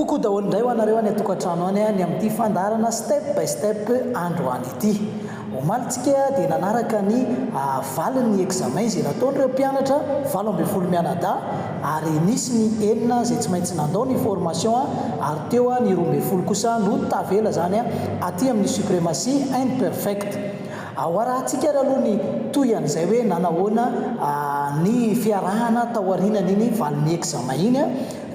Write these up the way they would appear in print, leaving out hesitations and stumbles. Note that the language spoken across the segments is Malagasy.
Koko daholo indray ho anareo any atokantrano any ny amin'ity fandarana step by step androany ity. Omalitsika dia nanaraka ny valin'ny examen izay nataon'ireo mpianatra 12 mianadahy ary nisy ny 9 izay tsy maintsy nandao ny formation ary teo ny 12 kosa no tavela zany aty amin'ny suprématie imperfect. Ao arahantsika ary aloha ny toy an'izay hoe nanahoana ny fiarahana taorianan'iny valin'ny examen iny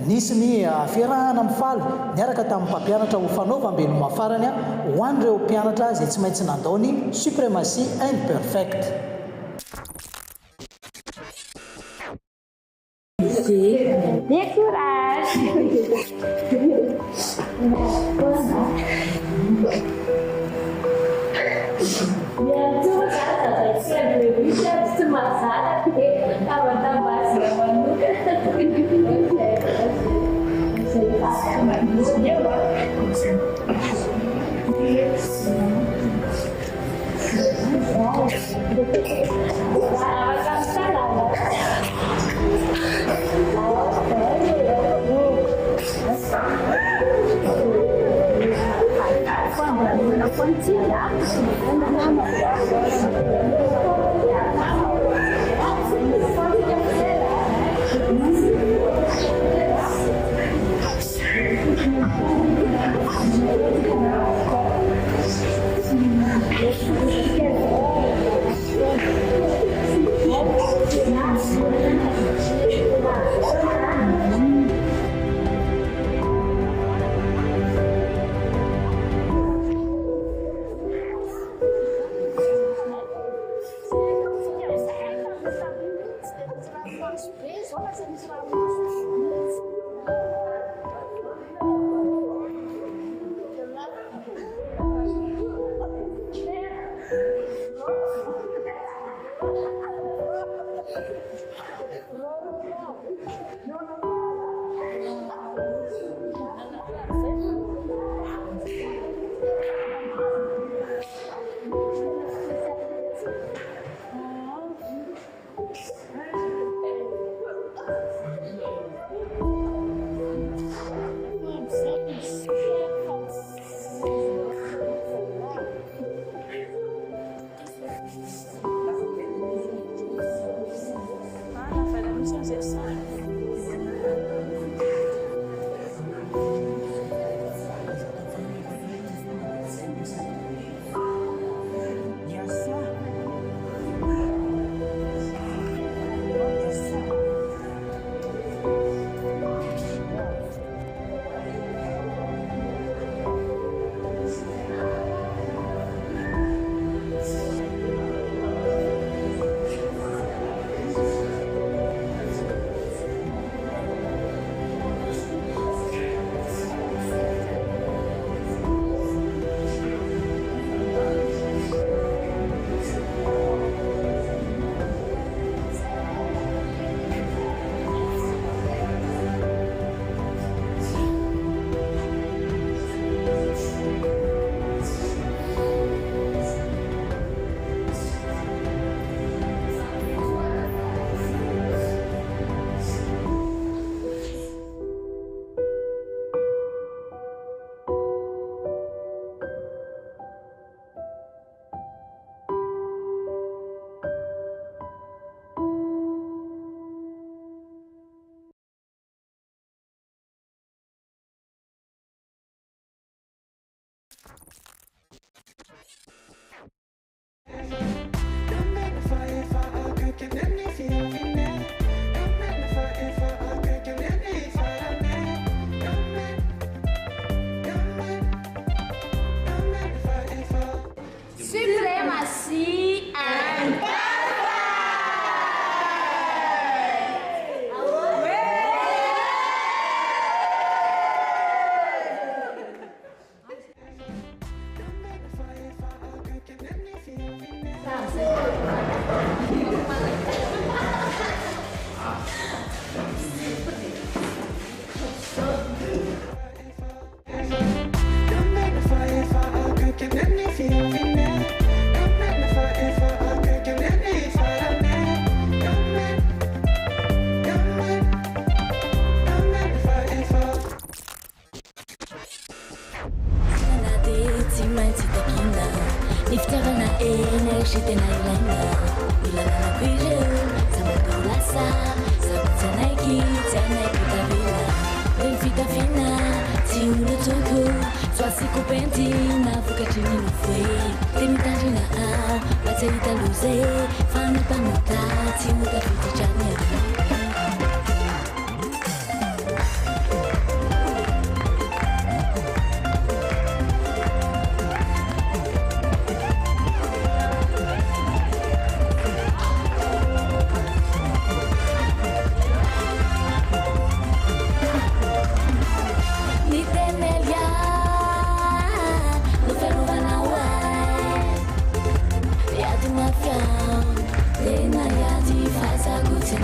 nisy ny fiarahana mifaly niaraka tamin'ny mpampianatra ho fanaovam-beloma farany ho an'ireo mpianatra izay tsy maintsy nandao ny suprématie imperfect. Niftaravana energy tena ilaina ilananako ireo zamatao lasa sabatsy anaiky tsy anaiky tavela re ny fitafiana tsy olotoko soasiko penty na vokatry mino foe te mitandrina ao mba tsy ahita loze fa mipanota tsy hotafitritrany Tena yati fasa kuti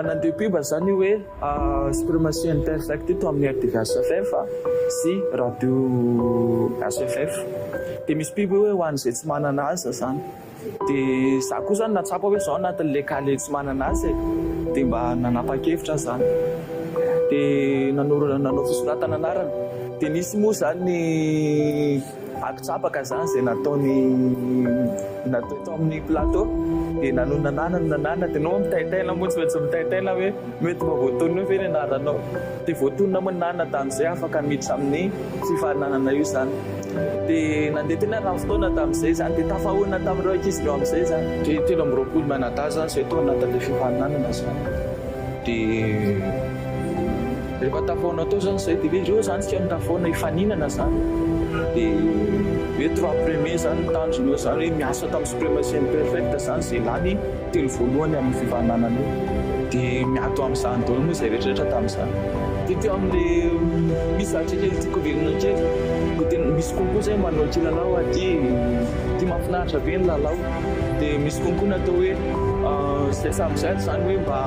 nandeha zany hoe suprématie imperfecte to amin'ny RTV HFF sy radio HFF dia misy biby hoe ho an'izay tsy manana asa zany dia za koa zany natsapa hoe zao anatin'le kale tsy manana asa dia mba nanapa-kevitra zany dia nanao fisoratana anarana dia nisy moa zany akitsapaka zany zay natao amin'ny plateau dia nanana dia nao mitaitaina moa tsy maintsy mitaitaina hoe mety mba voatonona hoe ny anaranao dia voatonona moa nanana tamin'izay afaka miditra amin'ny fifarinanana io zany dia nandeha tena raha fotoana tamin'izay zany dia tafahoana tamin'ireo ankizy reo amin'izay zany dia 13 manata zany zay tao anatin'ilay fifarinanana zany dia rehefa tafahoana tao zany zay dia ireo zany tsy amin'ny tafahoana hifaninana zany dia hoe 3 premier zany tanjonao zany hoe miasa tamin'ny suprématie imperfecte zany zay lany telo voalohany amin'ny fifaninanana io dia miato amin'izany daholo moa zay rehetrarehetra tamin'izany dia teo amin'le misy zavatra kely tiako velona kely dia tena misy konkoa zay manao kilalao aty mahafinaritra be ny lalao dia misy konkoa natao hoe zay samyzay zany hoe mba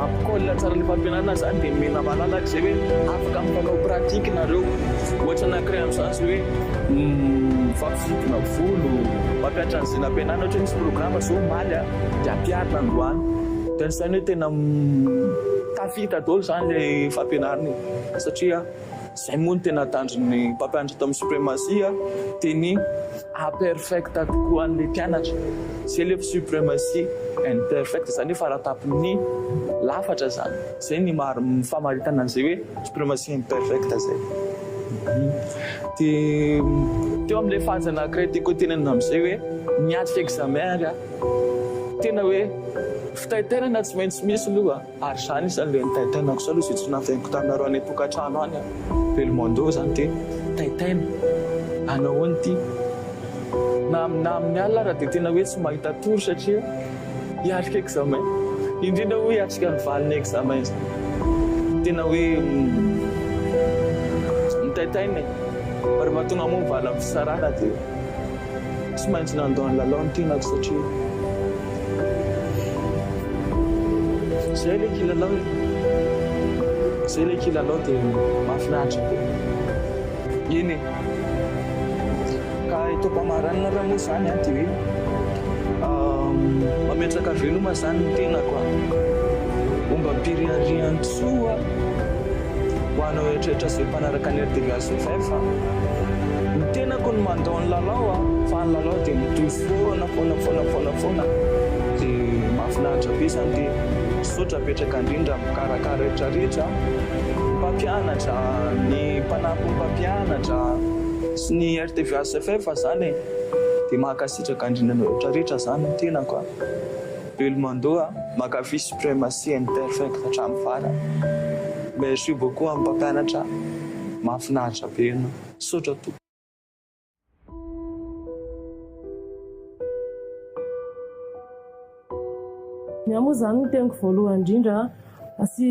ampikaolina tsara le fampianarana zany dia mena malalaka zay hoe afaka mifanao pratika nareo ohatra anankiray amin'izany zay hoe mifampisikina volo mampiatra an'izay nampianarana ohatra misy programa zao maly dia ampiarina androany dia n'izany hoe tena tafita daholo zany le fampianarana satria zay moa no tena tanjon'ny mpampianatra tamin'ny suprématie dia ny imperfecte tokoa an'le mpianatra zay le suprématie imperfecte zany hoe faratapon'ny lafatra zany zay ny famaritana an'izay hoe suprématie imperfecte zay dia teo amin'ilay fazy anankiray tiako tenenina amin'izay hoe miatrika examen ary tena hoe fitaitainana tsy maintsy misy aloha ary zany isan'le nitaitainako sa aloha zay tsy navainiko taminareo any tokantrano any Belmondo zany dia taitaina anao ity na amin'ny alina raha dia tena hoe tsy mahita tory satria hiatrika examen indrindra hoe hiatrika ny valiny examen zany tena hoe mitaitaina ary mahatonga moa mivaly amin'ny fisarana dia tsy maintsy nandoa ny lalao ny tenako satria zay le kilalao dia mahafinaritra be iny ka itao mpamaranana raha moa zany dia hoe mametraka veloma zany ny tenako omba mpiriariantsoa ho anao eritreretra zay mpanaraka ny RTV HFF ny tenako ny mandao ny lalao fa ny lalao dia mitohy foana dia mahafinaritra be zany dia sotra petraka indrindra mikarakara rehetrarehetra mpampianatra ny mpanampy mpampianatra sy ny RTV HFF zany dia mahakasitraka indrindra rehetrarehetra zany ny tenako Belmondo mankafy suprématie imperfecte hatramin'ny farany merci beaucoup amin'ny mpampianatra mahafinaritra be ianao sotra to moa zany ny teniko voalohany indrindra sy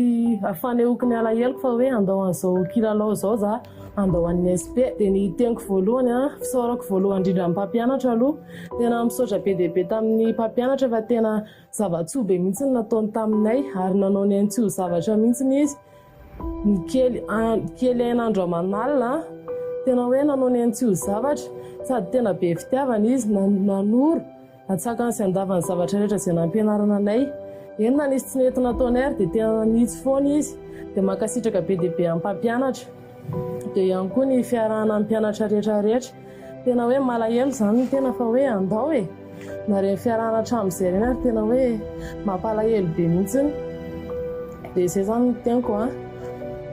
afanehoako ny alaheloko fa hoe andao an'izao kilalao zao za andao an'ny SP dia ny teniko voalohany fisaorako voalohany indrindra amin'ny mpampianatra aloha tena misaotra be dia be tamin'ny mpampianatra fa tena zavatsoa be mihitsy ny nataony taminay ary nanao ny antsy ho zavatra mihitsy izy ny kely ain'andro aman'alina tena hoe nanao ny antsy ho zavatra sady tena be fitiavana izy nanoro atsakany sy andavany zavatra rehetra izay nampianarana anay eny na nisy tsy nety nataonay ary dia tena nitsy foana izy dia mankasitraka be dia be amin'ny mpampianatra dia ihany koa ny fiarahana amin'ny mpianatra rehetrarehetra tena hoe malahelo zany tena fa hoe andao na reny fiarahana hatramin'izay ireny ary tena hoe mampalahelo be mihitsiny dia izay zany ny teniko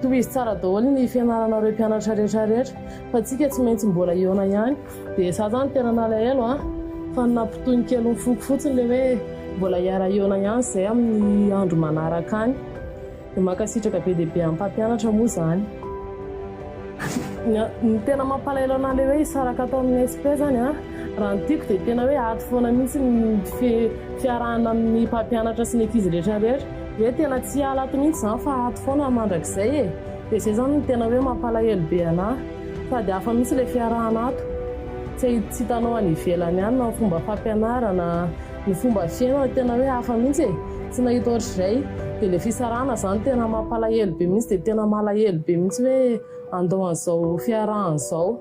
tohizy tsara daholo ny fianarana ireo mpianatra rehetrarehetra fa tsika tsy maintsy mbola eona ihany dia za zany tena nalahelo fa nampitohy ny kely ny foko fotsiny le hoe mbola hiara eona ihany izay amin'ny andro manaraka any dia mankasitraka be dia be amin'ny mpampianatra moa zany ny tena mampalahelo anahy le hoe hisaraka atao amin'ny SP zany raha ny tiako dia tena hoe ato foana mihitsy ny fiarahana amin'ny mpampianatra sy ny ankizy rehetrarehetra hoe tena tsy ala ato mihitsy zany fa ato foana mandrakizay dia izay zany ny tena hoe mampalahelo be anahy sady hafa mihitsy ilay fiarahana ato tsy hitanao any ivelany ihany na fomba fampianarana ny fomba fiainana tena hoe hafa mihitsy tsy nahita ohatr'izay dia ilay fisarahana zany tena mampalahelo be mihitsy, dia tena malahelo be mihitsy hoe andao an'izao fiarahan'izao.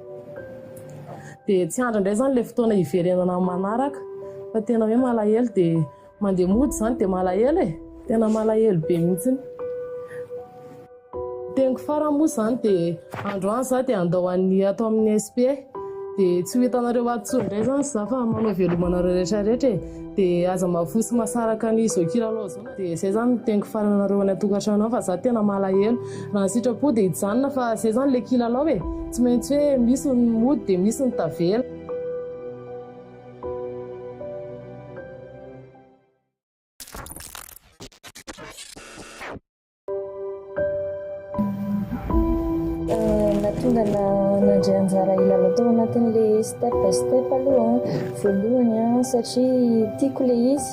Dia tsy andra indray zany ilay fotoana hiverenana manaraka fa tena hoe malahelo, dia mandeha mody zany dia malahelo tena malahelo be mihitsy. Teniko farany moa zany dia androany za dia andao atao amin'ny SP, dia tsy ho hitanareo ato indray zany za fa manao velomanareo rehetrarehetra dia aza mavosy masaraka ny zao kilalao zao. Dia izay zany teniko farany anareo any an-tokantrano fa za tena malahelo raha ny sitrapo dia hijanona fa izay zany ilay kilalao tsy maintsy hoe misy ny mody dia misy ny tavela. Tonga nandray anjara ilalao tao anatin'ilay step by step aloha voalohany satria tiako ilay izy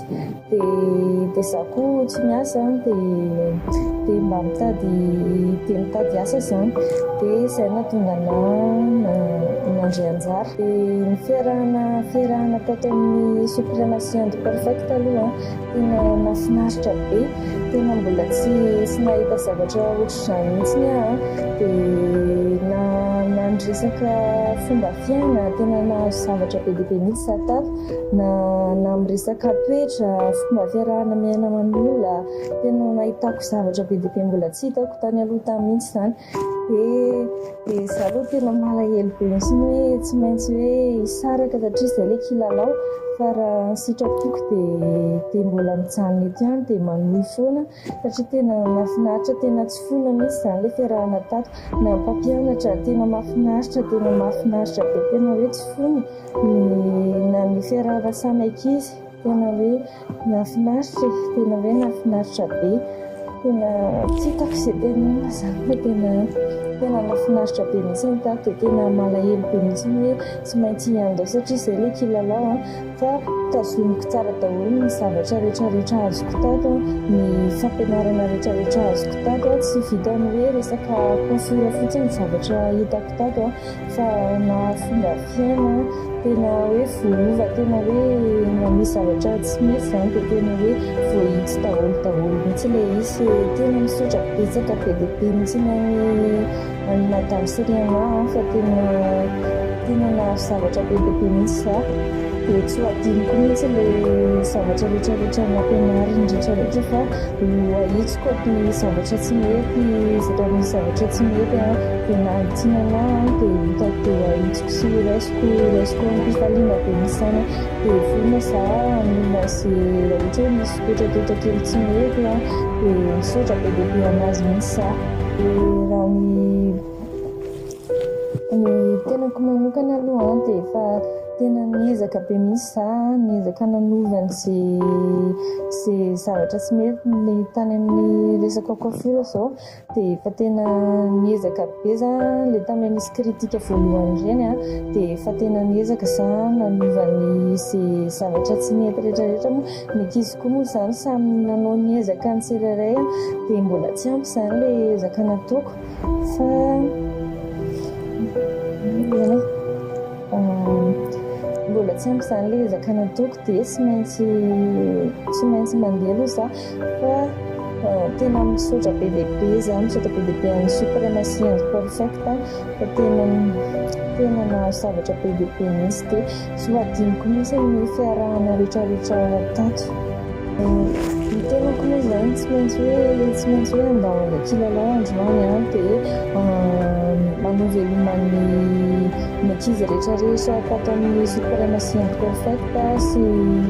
dia za koa tsy miasa dia mba mitady asa zany dia izay nahatonga nandray anjara. Dia ny fiarahana tato amin'ny suprématie de perfect aloha tena nafinaritra be, tena mbola tsy nahita zavatra ohatr'izany mihitsiny dia nandresaka fomba fiaina tena nahazo zavatra be dia be mihitsy za tato na miresaka toetra, fomba fiarahana miaina aman'olona, tena nahitako zavatra be dia be mbola tsy hitako tany aloha tany mihitsy zany. Dia za aloha tena malahelo be mihitsy hoe tsy maintsy hoe hisaraka satria izay ilay kilalao fa raha ny sitrapoko dia mbola mijanona eto ihany dia manohy foana satria tena mahafinaritra, tena tsy fona mihitsy izany ilay fiarahana tato na mpampianatra, tena mahafinaritra be, tena hoe tsy fony na ny fiarahana samy ankizy, tena hoe mahafinaritra be, tena tsy hitako izay tena zany fa tena mahafinaritra be mihitsy ny tato dia tena malahelo be mihitsy hoe tsy maintsy andao satria izay ilay kilalao fa tazomiko tsara daholo ny zavatra rehetrarehetra azoko tato, ny fampianarana rehetrarehetra azoko tato, tsy vitan'ny hoe resaka confira fotsiny ny zavatra hitako tato fa na fomba fiaina tena hoe voalova, tena hoe misy zavatra tsy misy zany dia tena hoe voahitsy daholo mihitsy ilay izy. Tena misotra betsaka be dia be mihitsy ny madame Siriana fa tena nahazo zavatra be dia be mihitsy za. Dia tsy ho adinoko mihitsy ilay zavatra rehetrarehetra nampianariny rehetrarehetra fa ahitsiko ny zavatra tsy mety, raha misy zavatra tsy mety dia nahitsinana dia hitako dia ahitsiko sy raisiko ampifaliana be mihitsy zany dia vonona za amin'olona izay ohatra hoe misy toetra kely tsy mety dia misaotra be dia be anazy mihitsy za. Raha ny tenako manokana aloha dia efa tena niezaka be mihitsy za, niezaka nanovana izay zavatra tsy mety ny tany amin'ny resaka coiffure izao dia efa tena niezaka be za. Ilay tamin'ny nisy kritika voalohany ireny dia efa tena niezaka za nanovany izay zavatra tsy mety rehetrarehetra. Moa ny ankizy koa moa zany samy nanao niezaka ny tsirairay dia mbola tsy ampy zany ilay ezaka nataoko fa mbola tsy ampy izany ilay ezaka nataoko dia tsy maintsy mandeha aloha za fa tena misaotra be dia be za, misaotra be dia be amin'ny suprématie de perfect fa tena nahazo zavatra be dia be mihitsy dia tsy ho adinoko mihitsy ny fiarahana rehetrarehetra tato. Ny tenako moa zany tsy maintsy hoe andao ilay kilalao androany dia manao veloman'ny ankizy rehetrarehetra tato amin'ny suprématie de perfect sy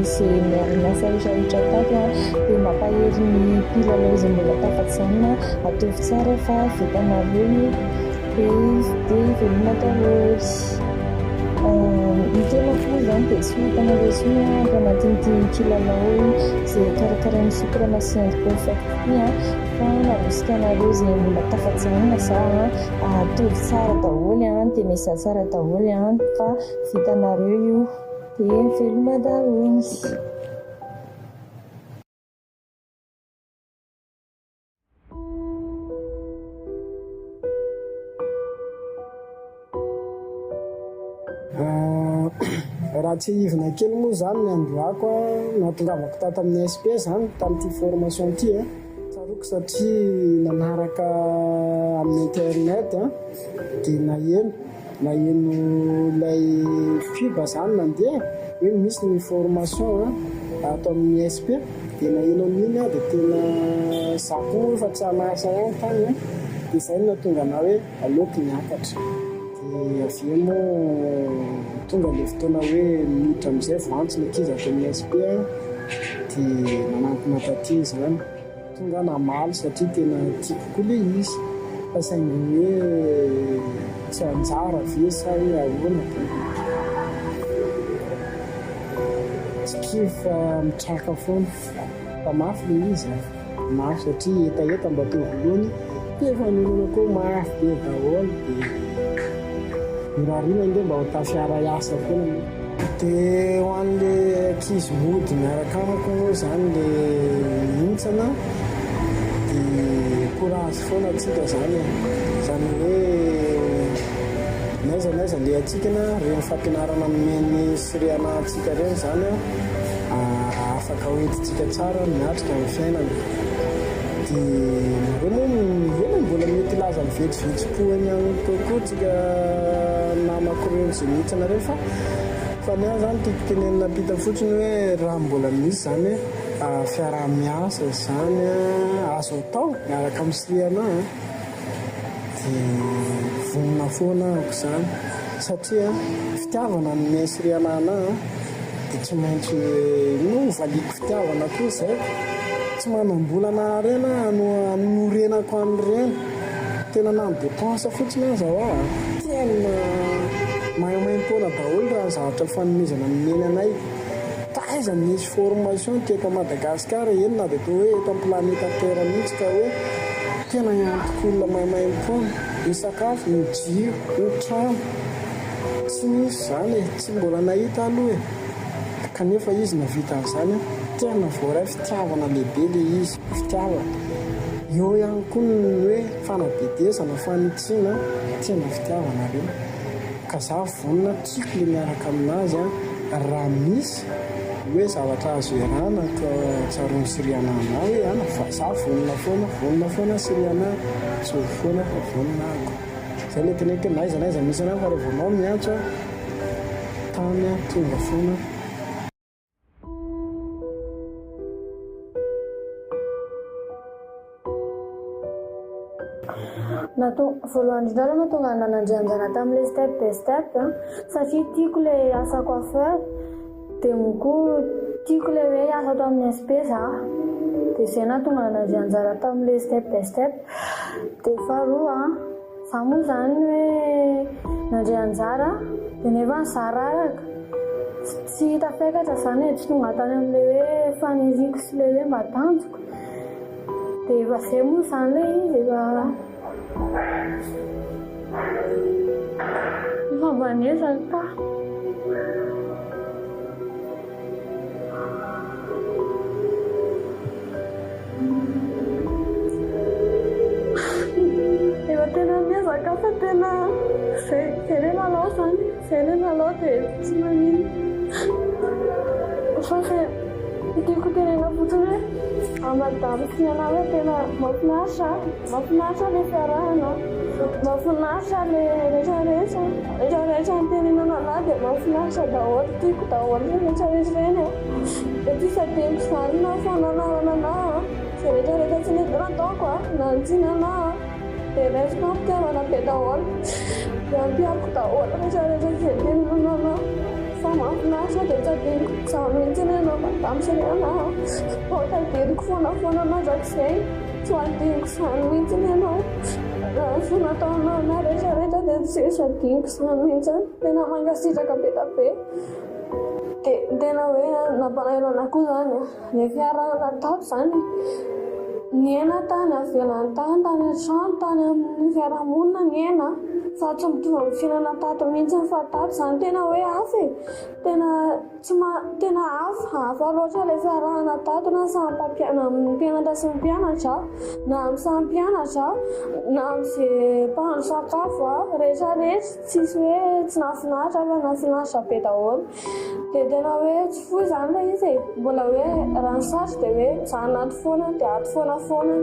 izay miara-miasa rehetrarehetra tato dia mampahery ny mpilalao izay mbola tafajanona ataovy tsara fa vitanareo dia veloma daholo. Ny tenako moa zany dia tsy hitanareo intsony ao anatin'ity kilalao izay karakarain'ny suprématie de perfect iny fa nanosika anareo izay mbola tafajanona za atovy tsara daholo dia miasa tsara daholo fa vitanareo io dia veloma daholo. Raha tsy hivina kely moa zany ny androako nahatongavako tato amin'ny SP zany tamin'ity formation ity tiako satria nanaraka amin'ny internet dia naheno ilay fiba zany nandeha hoe misy ny formation ato amin'ny SP dia naheno amin'iny dia tena zako fa tsy hanasa ihany tany dia izay no tonga na hoe aleoko niakatra dia avy eo moa tonga ilay fotoana hoe miditra amin'izay vantsy ny ankizy ato amin'ny SP dia nanampina taty izany tonga namaly satria tena tiako koa ilay izy fa saingy hoe tsy anjara ve sa hoe ahoana tsy kifa mitraka foana fa mafy ilay izy mafy satria etaeta mba teo volohany dia efa nonona koa mafy be daholo dia mirarina indray mba ho tafiara iasa foana dia ho an'ilay ankizy mody miaraka amako moa zany ilay mintsana dia courage foana atsika zany hoe naiza le atsikana reny fampianarana nomeny siriana atsika reny zany afaka hoentitsika tsara miatrika amin'ny fiainana dia reny mbola mety laza mivetsivetsy-poany any kokoa tsika namako reny zay mihitsana reny fa ny zany tiako tenenina pita fotsiny hoe raha mbola misy zany fiaraha-miasa zany azo atao miaraka amin'ny siriana dia vonona foana ako zany satria fitiavana nomeny siriana anahy dia tsy maintsy no valiko fitiavana koa izay tsy manambolana rena anorenako an'ireny tena nany dépense fotsiny aza tena maimaimpona daholo raha ny zavatra fanomezana nomeny anay taiza misy formation teto Madagasikara eny na dia tao hoe eto amin'ny planeta terre mihitsy ka hoe tena iantokolona maimaimpona ny sakafo ny jiro ny trano tsy misy zany tsy mbola nahita aloha kanefa izy navita an'izany tena voaray fitiavana lehibe le izy fitiavana eo ihany koa ny hoe fanabedesana fanitsiana tena fitiavana reny ka za vonona tiako le miaraka aminazy raha misy hoe zavatra azo iarana ka tsarony siriana anao hoe ana fa za vonona foana siriana tsy ho foana fa vonona ako zay le teneko naiza misy anao fa rehefa anao miantso tany tonga foana voalohany indrindra natonga nanandrianjana tamin'ilay step by step satria tiako ilay asa coiffeur dia koa tiako ilay hoe asa ato amin'ny SP za dia izay natonga nanandrianjara tamin'ilay step by step dia faharoa za moa zany hoe nandrianjara dia nefa ny zararaka tsy hita faikatra zany tsy tonga tany amin'ilay hoe faniriko sy ilay hoe mba tanjoko dia efa izay moa zany ilay izy efa mbanezany ta efa tena miezaka fa tena zay le lalao zany zay le lalao dia tsy manino fa zay tiako tenena fotsiny hoe amadamo sy ana hoe tena mahafinaritra ilay fiarahana mahafinaritra ilay rehetrarehetra ny tenenana anahy dia mahafinaritra daholo tiako daholo rehetrarehetra reny dia ty sadiniko zany na fananarana anahy zay rehetrarehetra tsy nety nataoko na nitsina anahy dia raisiko ampitiavana be daholo dia ampiako daholo rehetrarehetra zay tenenana anahy fa mahafinaritra dia tsadiniko za mihitsy ny anao madamo sy ny anahy ohatra dediko foana mandrak'izay tsy hoadiniko zany mihitsy ny anao so nataonao na rehetrarehetra dia tsy sadiniko zany mihitsy tena mangasitraka be da be dia tena hoe nampalahelo koa zany ny fiarahana tato zany ny ena tany avelany tany an-trano tany amin'ny fiarahamonina ny ena fa tsy mitovy amin'ny fiainana tato mihitsy fa tato zany tena hoe hafa tena hafa loatra ilay fiarahana tato na samy mpianatra sy mpianatra na amin'ny samy mpianatra na amin'izay mpahandro sakafo rehetrarehetra tsisy hoe tsy nahafinaritra fa nahafinaritra be daholo dia tena hoe tsy foy zany ilay izy mbola hoe raha ny sarotry dia hoe za anaty foana dia ato foana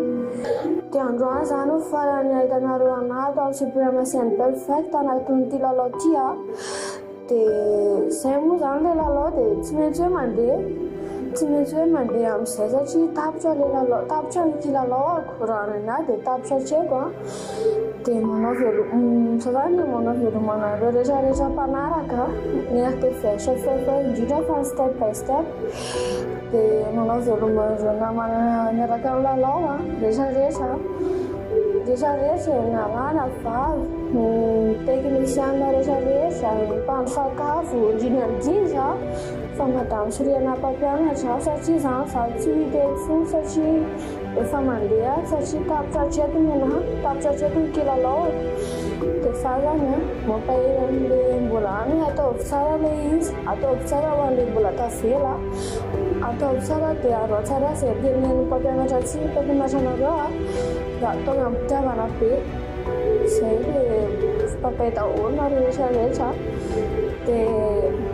dia androany zany farany ahitanareo anahy tao supremacy perfect anatin'ity lalao ty a dia zay moa zany le lalao dia tsy maintsy hoe mandeha amin'izay satria tapitra le lalao tapitra nyty lalao ako raha nanahy dia tapitra hatreko a dia manao velomanareo rehetrarehetra mpanaraka miaraka versa fefa indrindra fa step by step dia manao velomanareo namana miaraka amin'ny lalao a rehetrarehetra nalana vavy teknisiana rehetrarehetra mpandry-sakafo indrindra fa madamo sy riana mpampianatra satria zany za tsy mitety fony satria efa mandeha satria tapitra tretony kilalao dia za zany a mampahery amin'le mbola any ataovy tsara le izy ataovy tsara ho an'le mbola tavela ataovy tsara dia aro tsara izay tenen'ny mpampianatra tsy mpampianatranareo a dia ataovy amin'ny fitiavana be zay dia mpampahita-olona rehetrarehetra dia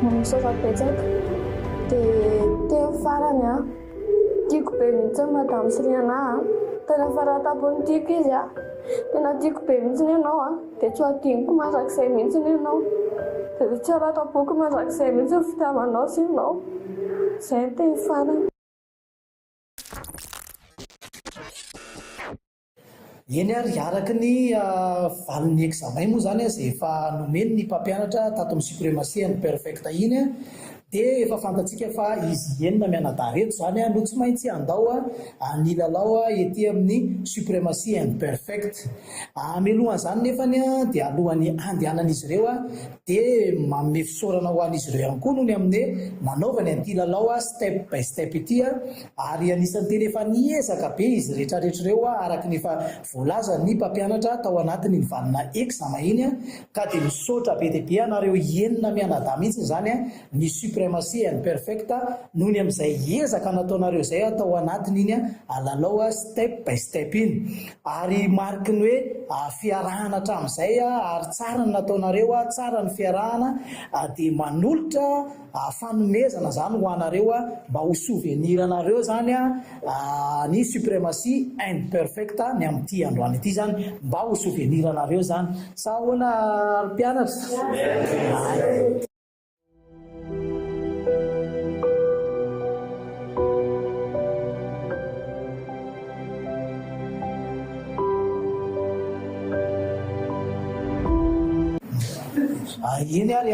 misaotra betsaka dia teo farany a tiako be mihitsy madamo sy riana tena faratapony tiako izy a tena tiako be mihitsy ianao a dia tsy adiniko mandrakizay mihitsy ianao dia tsy aratapoko mandrakizay mihitsy fitiavanao sy ianao zay no teny farany. Eny ary araky ny valon'ny examen moa zany izay efa nomeny ny mpampianatra tato amin'ny supremacy and perfect iny dia efa fantatsika fa izy enina mianadahy reto zany no tsy maintsy andao ny lalao ety amin'ny supremacy and perfect. Mialohan'izany nefany dia alohan'ny andehanan'izy ireo dia manome fisaorana ho an'izy ireo ihany koa noho ny amin'ny nanaovany an'ity lalao step by step ity ary anisan'ny tena efa niezaka be izy rehetrarehetra ireo araka ny efa voalaza ny mpampianatra tao anatiny ny valina examen iny ka dia misaotra be dia be anareo enina mianadahy mihitsy zany ny supremacy and perfect noho ny amin'izay ezaka nataonareo izay atao anatiny iny lalao step by step iny ary mariky ny hoe fiarahana hatramin'izay ary tsara ny nataonareo tsara ny fiarahana dia manolotra fanomezana zany ho anareo mba ho souvenir-nareo zany ny supremacy and perfect ny amin'ity androany ity zany mba ho souvenir-nareo zany sa ahoana mpianatra. Eny ary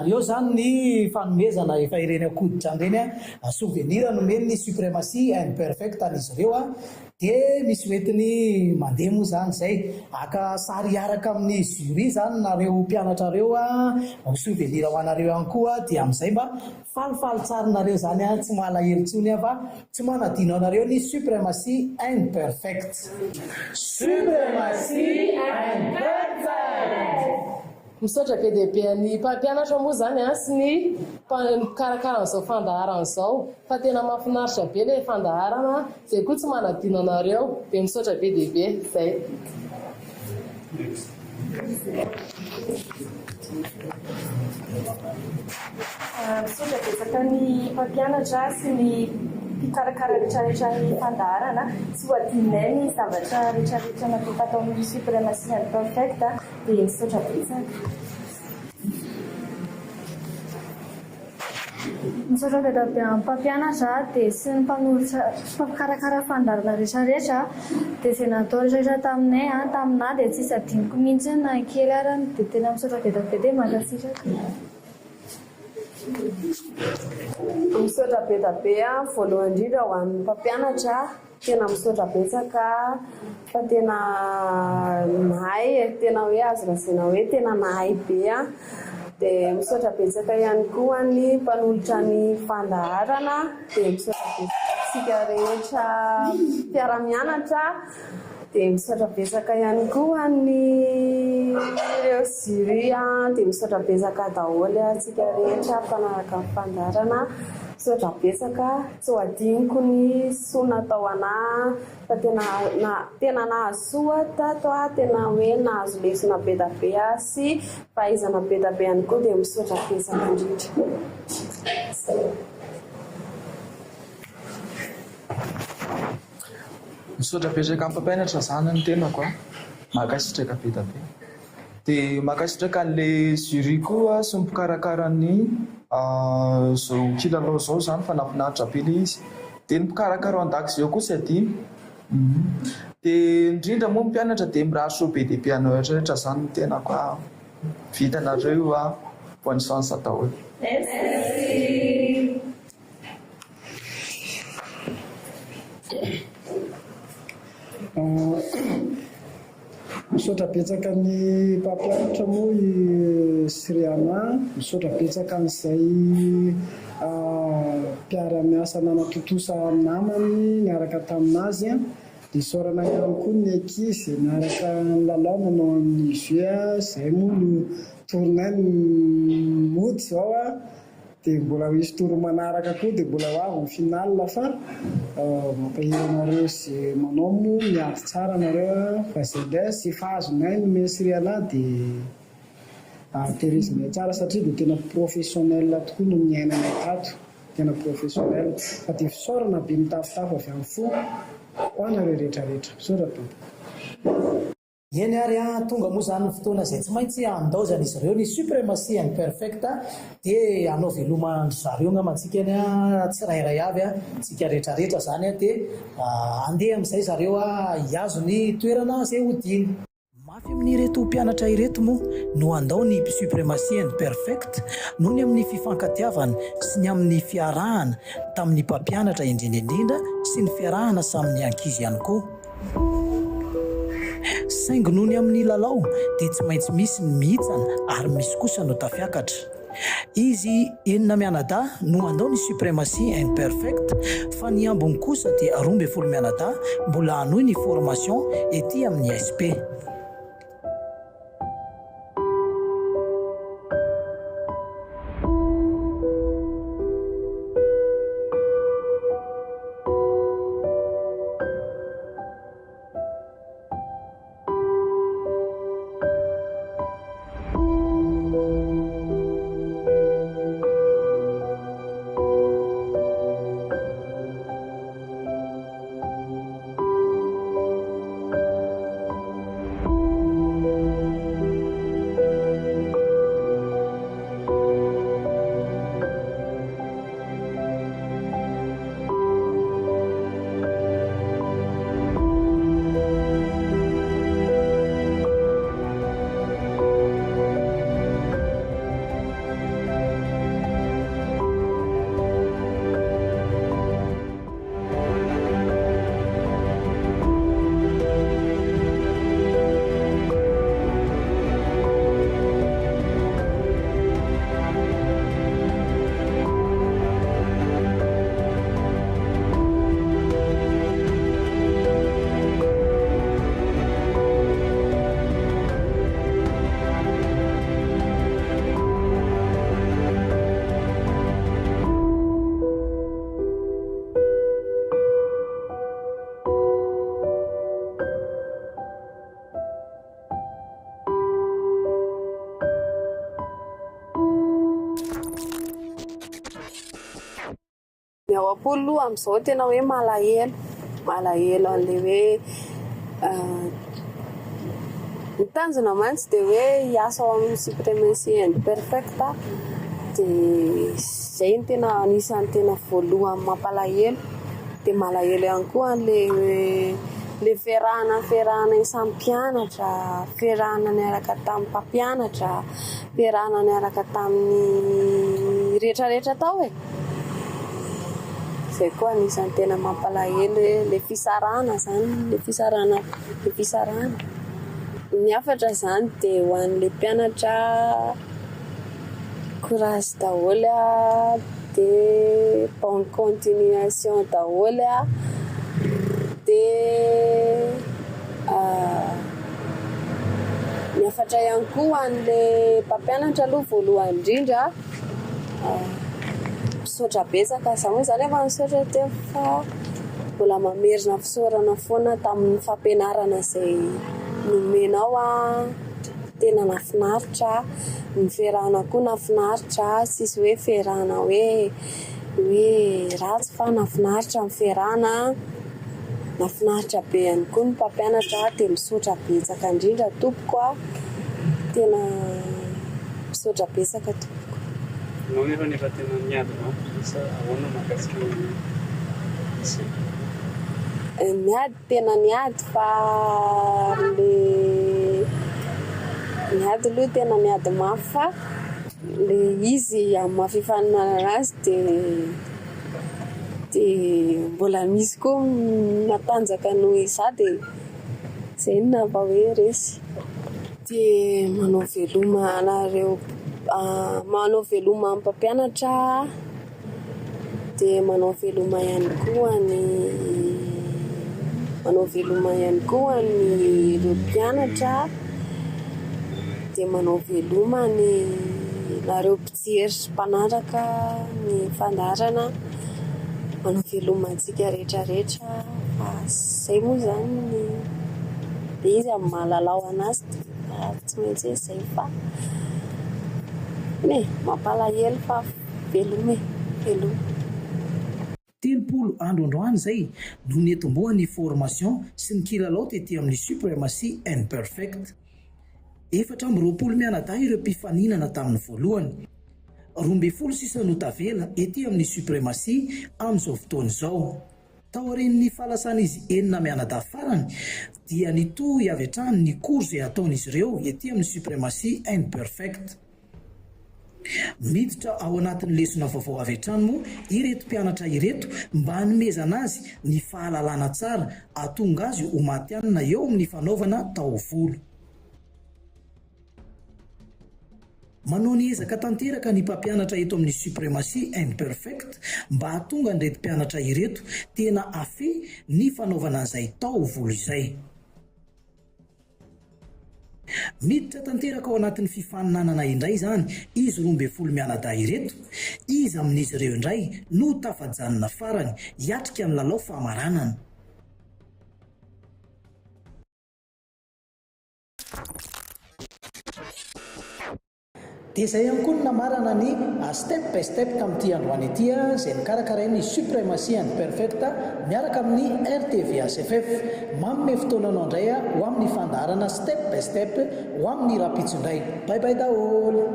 reo zany ny fanomezana efa ireny akoditra ireny souvenir nomeny ny supremacy and perfect an'izy ireo dia misy hoentiny mandeha moa zany zay aka sary araka amin'ny jury zany nareo mpianatra reo souvenir ho anareo ihany koa dia amin'izay mba falifaly tsarinareo zany tsy malahelo tsony fa tsy manadino anareo ny supremacy and perfect. Supremacy and perfect. Misaotra be dia be ny mpampianatra moa zany sy ny mikarakara an'izao fandaharana izao fa tena mahafinaritra be ilay fandaharana dia koa tsy manadino anareo dia misaotra be dia be zay. Misaotra betsaka ny mpampianatra sy ny mpikarakara rehetrarehetra ny fandaharana sy ho adinay ny zavatra rehetrarehetra natao tatao amin'ny supremacy and perfect dia misaotra betsaka. Misaotra be amin'ny mpampianatra dia sy ny mpikarakara fandaharana rehetrarehetra dia izay natao rehetrarehetra taminay dia tsy adiniko mihitsy na kely arany dia tena misaotra be dia mankasitraka. Misaotra be voalohany indrindra ho an'ny mpampianatra tena misaotra betsaka fa tena nahay tena hoe azo lazaina hoe tena nahay be dia misaotra betsaka ihany koa ny mpanolotra ny fandaharana dia misaotra betsaka rehetra mpiara-mianatra dia misaotra betsaka ihany koa ny ireo jury dia misaotra betsaka daholo antsika rehetra mpanaraka ny fandaharana. Misaotra betsaka tsy ho adiniko ny soa natao anahy fa tena nahazoa tato tena hoe nahazo lesona be da be sy fahaizana be da be ihany koa dia misaotra betsaka indrindra. misaotra betsaka amin'ny mpampianatra zany ny tenako a, mahakasitraka be da be. Dia mahakasitraka an'ilay jury koa sy mpikarakara ny zao kilalao zao zany fa nafinaritra be ilay izy. Dia ny mpikarakara an-dakozia ao kosa dia indrindra moa mpianatra dia mirahatra be dia be anao rehetrarehetra zany ny tenako a. Vitanareo a, bonne chance daholo. Misaotra betsaka ny mpampianatra moa i Siriana, misaotra betsaka n'izay mpiara-miasa nanatotosa namany niaraka taminazy a. Dia isaorana ihany koa ny ankizy niaraka lalao nanao amin'ny jeu izay moa no tournainy mody zao a. Dia mbola misy toro manaraka koa dia mbola ho avy ny finale fa mampahiro anareo izay manao moa miady tsara nareo fa izay indray sy fahazonay no mesiriana dia tehirizina tsara satria dia tena professionnel tokoa no miainana tato, tena professionnel fa dia fisaorana be mitafotafo avy amin'ny fo ho anareo rehetrarehetra. Misaotra be. Eny ary tonga moa zany ny fotoana izay tsy maintsy andaozana izy ireo ny suprématie and perfecta dia anao veloma zareo ngamantsika eny tsirairay avy tsika rehetrarehetra zany dia andeha amin'izay zareo hiazo ny toerana izay hodiny. Mafy amin'ireto mpianatra ireto moa no andao ny suprématie and perfect noho ny amin'ny fifankatiavana sy ny amin'ny fiarahana tamin'ny mpampianatra indrindraindrindra sy ny fiarahana samin'ny ankizy ihany koa. Saingy noho ny amin'ny lalao dia tsy maintsy misy ny mihitsana ary misy kosa no tafiakatra. Izy enina mianadahy no andao ny suprématie and perfect fa ny ambony kosa dia 12 mianadahy mbola hanohy ny formation ety amin'ny SP. Ao am-polo amin'izao tena hoe malahelo an'ilay hoe mitanjona mantsy dia hoe hiasa ao amin'ny suprématie and perfecta dia izay ny tena anisan'ny tena voalohany mampalahelo. Dia malahelo ihany koa an'ilay fiarahana isan'ny mpianatra, fiarahana niaraka tamin'ny mpampianatra, fiarahana niaraka tamin'ny rehetrarehetra tao e. Izay koa anisan'ny tena mampalahelo ilay fisarahana zany, ilay fisarahana. Ny hafatra zany dia ho an'ilay mpianatra courage daholo dia bonne continuation daholo dia ny hafatra ihany koa ho an'ilay mpampianatra aloha voalohany indrindra misaotra betsaka zany efa misaotra teo fa mbola mamerina fisaorana foana tamin'ny fampianarana izay nomenao tena nafinaritra, ny fiarahana koa nafinaritra, tsisy hoe fiarahana hoe ratsy fa nafinaritra ny fiarahana nafinaritra be ihany koa ny mpampianatra dia misaotra betsaka indrindra tompoko a tena misaotra betsaka tompoko. Nao nefa tena miady sa ahoana mahakasika miady tena niady fa le miady aloha tena miady mafy fa le izy amin'ny mahafifanana azy dia mbola misy koa matanjaka noho iza dia izay no nava hoe resy. Dia manao veloma anareo manao veloma amin'ny mpampianatra dia manao veloma ihany koa ny ireo mpianatra dia manao veloma ny nareo mpijery sy mpanaraka ny fandarana manao veloma antsika rehetrarehetra fa izay moa zany dia izy amin'ny mahalalao anazy tsy maintsy izay fa mampalahelo fa veloma. 30 andro androany zay no nentomboany formation sy ny kilalao tetỳ amin'ny supremacy and perfect. 420 mianadahy ireo mpifaninana tamin'ny voalohany, 12 sisa no tavela etỳ amin'ny supremacy amin'izao fotoana izao. Tao aorian'ny fahalasana izy 9 mianadahy farany dia nitohy avy hatrany ny cours izay ataon'izy ireo etỳ amin'ny supremacy and perfect. Miditra ao anatin'ny lesona vaovao avy hatrany moa ireto mpianatra ireto mba hanomezana azy ny fahalalana tsara ahatonga azy ho matianina eo amin'ny fanaovana taovolo. Manao ny ezaka tanteraka ny mpampianatra eto amin'ny supremacy and perfect mba hahatonga an'ireto mpianatra ireto tena afe ny fanaovana an'izay taovolo izay. Miditra tanteraka ao anatin'ny fifaninanana indray izany izy 12 mianadahy ireto, izy amin'izy ireo indray no tafajanona farany hiatrika amin'ny lalao famaranana. Dia izay ihany koa no namarana ny step by step tamin'ity androany ity izay nikarakarain'ny supremacy and perfect miaraka amin'ny RTV ACFF. Manome fotoananao indray ho amin'ny fandaharana step by step ho amin'ny rapitso indray. Bye bye daholo.